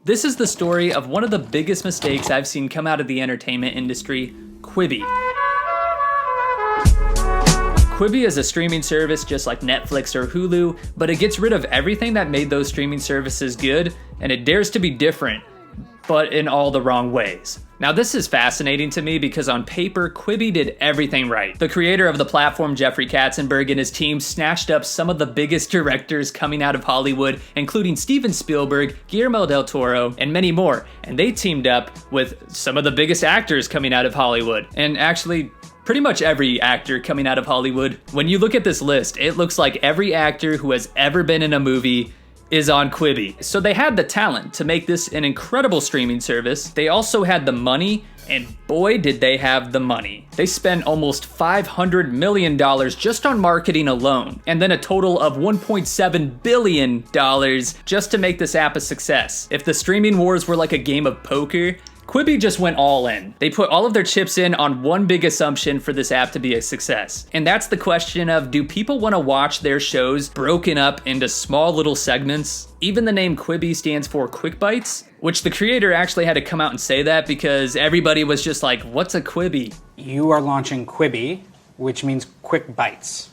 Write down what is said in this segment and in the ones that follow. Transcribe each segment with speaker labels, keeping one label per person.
Speaker 1: This is the story of one of the biggest mistakes I've seen come out of the entertainment industry, Quibi. Quibi is a streaming service just like Netflix or Hulu, but it gets rid of everything that made those streaming services good, and it dares to be different, but in all the wrong ways. Now this is fascinating to me because on paper, Quibi did everything right. The creator of the platform, Jeffrey Katzenberg, and his team snatched up some of the biggest directors coming out of Hollywood, including Steven Spielberg, Guillermo del Toro, and many more. And they teamed up with some of the biggest actors coming out of Hollywood. And actually, pretty much every actor coming out of Hollywood. When you look at this list, it looks like every actor who has ever been in a movie is on Quibi. So they had the talent to make this an incredible streaming service. They also had the money, and boy did they have the money. They spent almost $500 million just on marketing alone, and then a total of $1.7 billion just to make this app a success. If the streaming wars were like a game of poker, Quibi just went all in. They put all of their chips in on one big assumption for this app to be a success. And that's the question of, do people want to watch their shows broken up into small little segments? Even the name Quibi stands for Quick Bites, which the creator actually had to come out and say that because everybody was just like, what's a Quibi?
Speaker 2: You are launching Quibi, which means Quick Bites.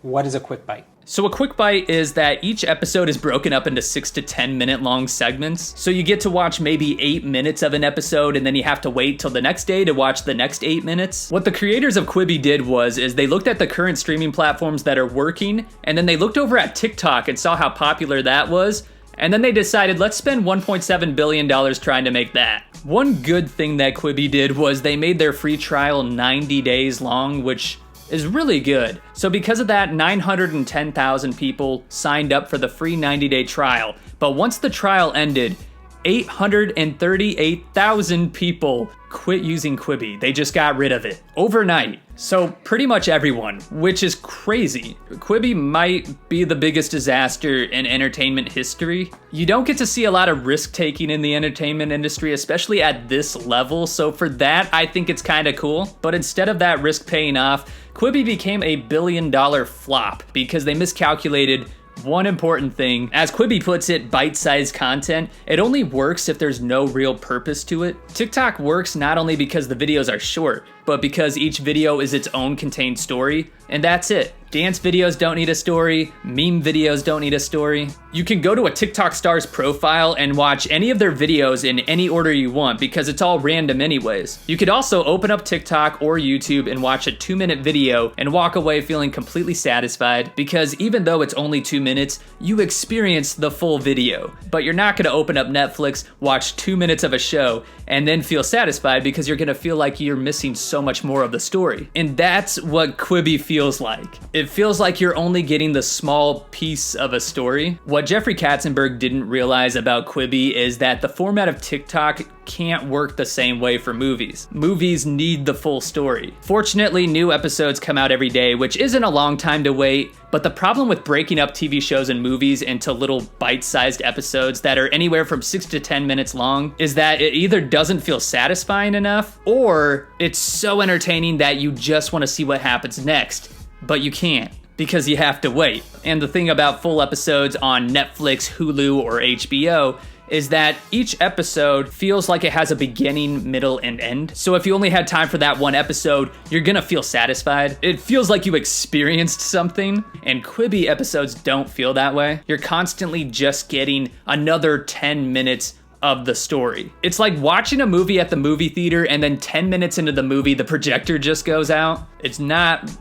Speaker 2: What is a Quick Bite?
Speaker 1: So a quick bite is that each episode is broken up into 6 to 10 minute long segments. So you get to watch maybe 8 minutes of an episode and then you have to wait till the next day to watch the next 8 minutes. What the creators of Quibi did is they looked at the current streaming platforms that are working, and then they looked over at TikTok and saw how popular that was. And then they decided, let's spend $1.7 billion trying to make that. One good thing that Quibi did was they made their free trial 90 days long, which is really good. So because of that, 910,000 people signed up for the free 90-day trial. But once the trial ended, 838,000 people quit using Quibi. They just got rid of it overnight. So pretty much everyone, which is crazy. Quibi might be the biggest disaster in entertainment history. You don't get to see a lot of risk taking in the entertainment industry, especially at this level. So for that, I think it's kind of cool. But instead of that risk paying off, Quibi became a billion-dollar flop because they miscalculated one important thing. As Quibi puts it, bite-sized content, it only works if there's no real purpose to it. TikTok works not only because the videos are short, but because each video is its own contained story, and that's it. Dance videos don't need a story, meme videos don't need a story. You can go to a TikTok star's profile and watch any of their videos in any order you want because it's all random anyways. You could also open up TikTok or YouTube and watch a 2-minute video and walk away feeling completely satisfied because even though it's only 2 minutes, you experience the full video. But you're not gonna open up Netflix, watch 2 minutes of a show, and then feel satisfied because you're gonna feel like you're missing so much more of the story. And that's what Quibi feels like. It feels like you're only getting the small piece of a story. What Jeffrey Katzenberg didn't realize about Quibi is that the format of TikTok can't work the same way for movies. Movies need the full story. Fortunately, new episodes come out every day, which isn't a long time to wait, but the problem with breaking up TV shows and movies into little bite-sized episodes that are anywhere from 6 to 10 minutes long is that it either doesn't feel satisfying enough, or it's so entertaining that you just want to see what happens next, but you can't because you have to wait. And the thing about full episodes on Netflix, Hulu, or HBO is that each episode feels like it has a beginning, middle, and end. So if you only had time for that one episode, you're gonna feel satisfied. It feels like you experienced something, and Quibi episodes don't feel that way. You're constantly just getting another 10 minutes of the story. It's like watching a movie at the movie theater and then 10 minutes into the movie, the projector just goes out. It's not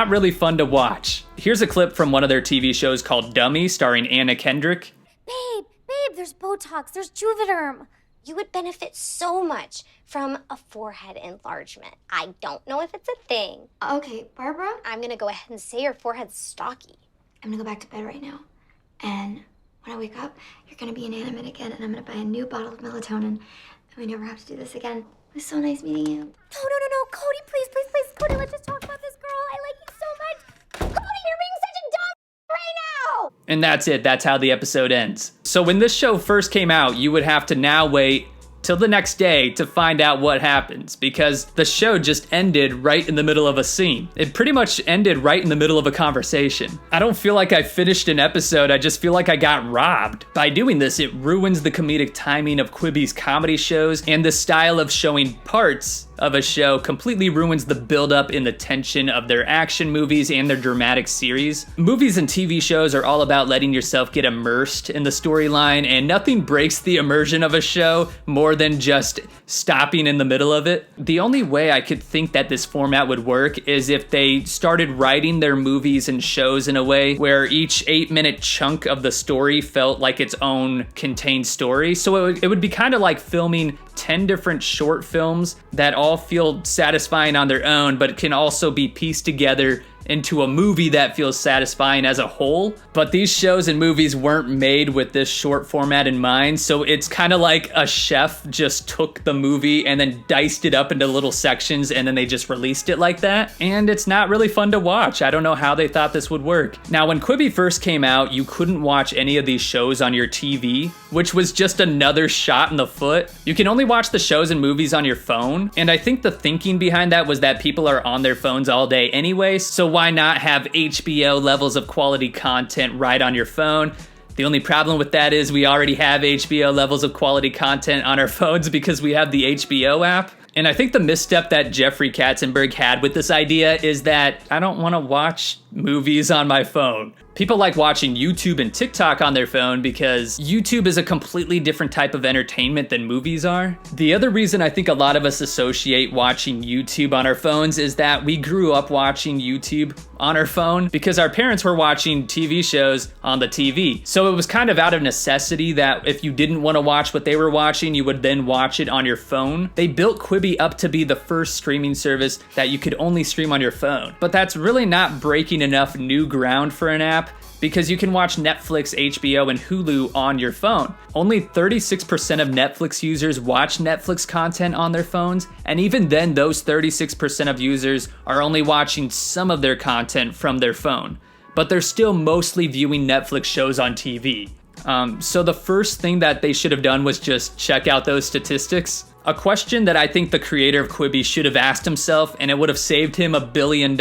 Speaker 1: really fun to watch. Here's a clip from one of their TV shows called Dummy, starring Anna Kendrick.
Speaker 3: Babe, there's Botox, there's Juvederm. You would benefit so much from a forehead enlargement. I don't know if it's a thing.
Speaker 4: Okay, Barbara?
Speaker 3: I'm gonna go ahead and say your forehead's stocky.
Speaker 4: I'm gonna go back to bed right now. And when I wake up, you're gonna be inanimate again, and I'm gonna buy a new bottle of melatonin. And we never have to do this again. It was so nice meeting you.
Speaker 3: No, Cody, please. Cody, let's just talk about this girl. I like you so much. Cody, you're being such a dumb right now!
Speaker 1: And that's it. That's how the episode ends. So when this show first came out, you would have to now wait till the next day to find out what happens, because the show just ended right in the middle of a scene. It pretty much ended right in the middle of a conversation. I don't feel like I finished an episode, I just feel like I got robbed. By doing this, it ruins the comedic timing of Quibi's comedy shows, and the style of showing parts of a show completely ruins the buildup in the tension of their action movies and their dramatic series. Movies and TV shows are all about letting yourself get immersed in the storyline, and nothing breaks the immersion of a show more than just stopping in the middle of it. The only way I could think that this format would work is if they started writing their movies and shows in a way where each 8-minute chunk of the story felt like its own contained story. So it would be kind of like filming 10 different short films that all feel satisfying on their own, but can also be pieced together into a movie that feels satisfying as a whole. But these shows and movies weren't made with this short format in mind, so it's kind of like a chef just took the movie and then diced it up into little sections, and then they just released it like that, and it's not really fun to watch. I don't know how they thought this would work. Now, when Quibi first came out, you couldn't watch any of these shows on your TV, which was just another shot in the foot. You can only watch the shows and movies on your phone, and I think the thinking behind that was that people are on their phones all day anyway, so why not have HBO levels of quality content right on your phone? The only problem with that is we already have HBO levels of quality content on our phones because we have the HBO app. And I think the misstep that Jeffrey Katzenberg had with this idea is that I don't want to watch movies on my phone. People like watching YouTube and TikTok on their phone because YouTube is a completely different type of entertainment than movies are. The other reason I think a lot of us associate watching YouTube on our phones is that we grew up watching YouTube on our phone because our parents were watching TV shows on the TV. So it was kind of out of necessity that if you didn't want to watch what they were watching, you would then watch it on your phone. They built Quibi up to be the first streaming service that you could only stream on your phone. But that's really not breaking enough new ground for an app, because you can watch Netflix, HBO, and Hulu on your phone. Only 36% of Netflix users watch Netflix content on their phones, and even then, those 36% of users are only watching some of their content from their phone. But they're still mostly viewing Netflix shows on TV. So the first thing that they should have done was just check out those statistics. A question that I think the creator of Quibi should have asked himself, and it would have saved him $1 billion,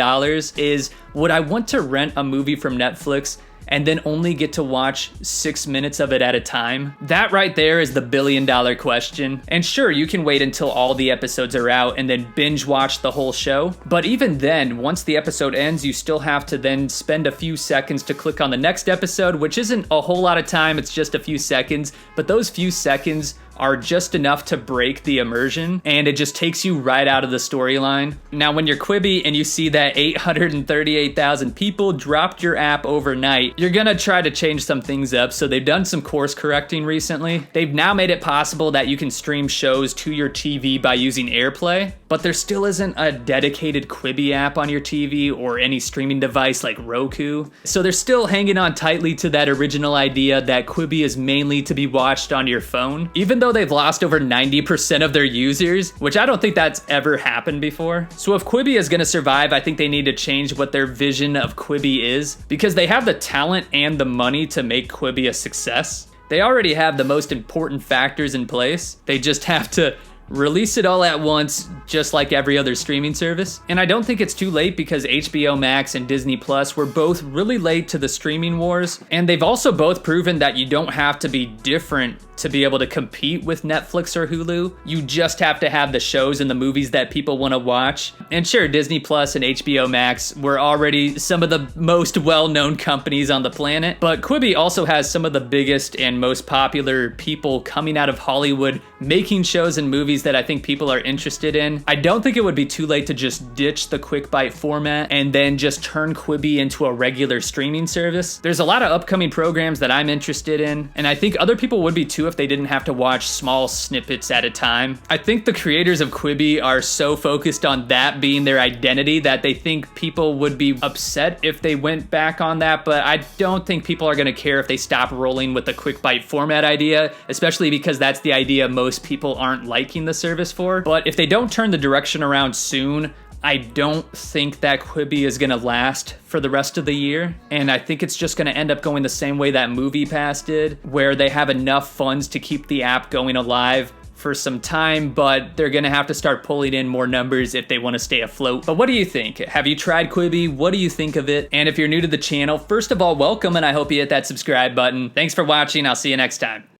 Speaker 1: is would I want to rent a movie from Netflix and then only get to watch 6 minutes of it at a time? That right there is the $1 billion question. And sure, you can wait until all the episodes are out and then binge watch the whole show. But even then, once the episode ends, you still have to then spend a few seconds to click on the next episode, which isn't a whole lot of time, it's just a few seconds. But those few seconds are just enough to break the immersion, and it just takes you right out of the storyline. Now, when you're Quibi and you see that 838,000 people dropped your app overnight, you're gonna try to change some things up, so they've done some course correcting recently. They've now made it possible that you can stream shows to your TV by using AirPlay, but there still isn't a dedicated Quibi app on your TV or any streaming device like Roku. So they're still hanging on tightly to that original idea that Quibi is mainly to be watched on your phone, even though they've lost over 90% of their users, which I don't think that's ever happened before. So if Quibi is gonna survive, I think they need to change what their vision of Quibi is, because they have the talent and the money to make Quibi a success. They already have the most important factors in place. They just have to release it all at once, just like every other streaming service. And I don't think it's too late, because HBO Max and Disney Plus were both really late to the streaming wars, and they've also both proven that you don't have to be different to be able to compete with Netflix or Hulu. You just have to have the shows and the movies that people want to watch. And sure, Disney Plus and HBO Max were already some of the most well-known companies on the planet, but Quibi also has some of the biggest and most popular people coming out of Hollywood making shows and movies that I think people are interested in. I don't think it would be too late to just ditch the quick bite format and then just turn Quibi into a regular streaming service. There's a lot of upcoming programs that I'm interested in, and I think other people would be too if they didn't have to watch small snippets at a time. I think the creators of Quibi are so focused on that being their identity that they think people would be upset if they went back on that, but I don't think people are gonna care if they stop rolling with the quick bite format idea, especially because that's the idea most people aren't liking the service for. But if they don't turn the direction around soon, I don't think that Quibi is gonna last for the rest of the year, and I think it's just gonna end up going the same way that MoviePass did, where they have enough funds to keep the app going alive for some time, but they're gonna have to start pulling in more numbers if they want to stay afloat. But what do you think? Have you tried Quibi? What do you think of it? And if you're new to the channel, first of all, welcome, and I hope you hit that subscribe button. Thanks for watching. I'll see you next time.